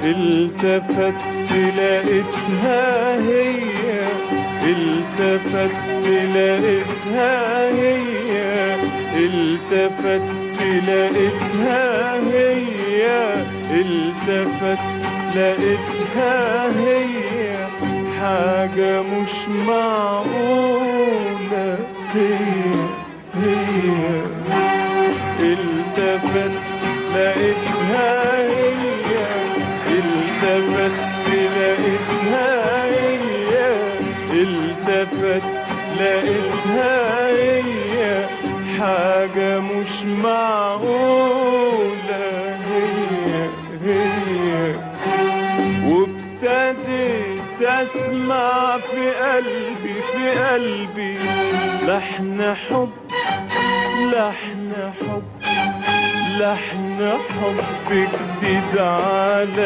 التفت لقيتها هي، التفت لقيتها هي، التفت لقيتها هي، التفت لقيتها هي، حاجة مش معقولة هي التفت لقيتها هي، التفت لقيتها هي، التفت لقيتها هي، حاجة مش معقولة هي وابتديت اسمع في قلبي لحن حب، لحن حب، لحن حب جديد على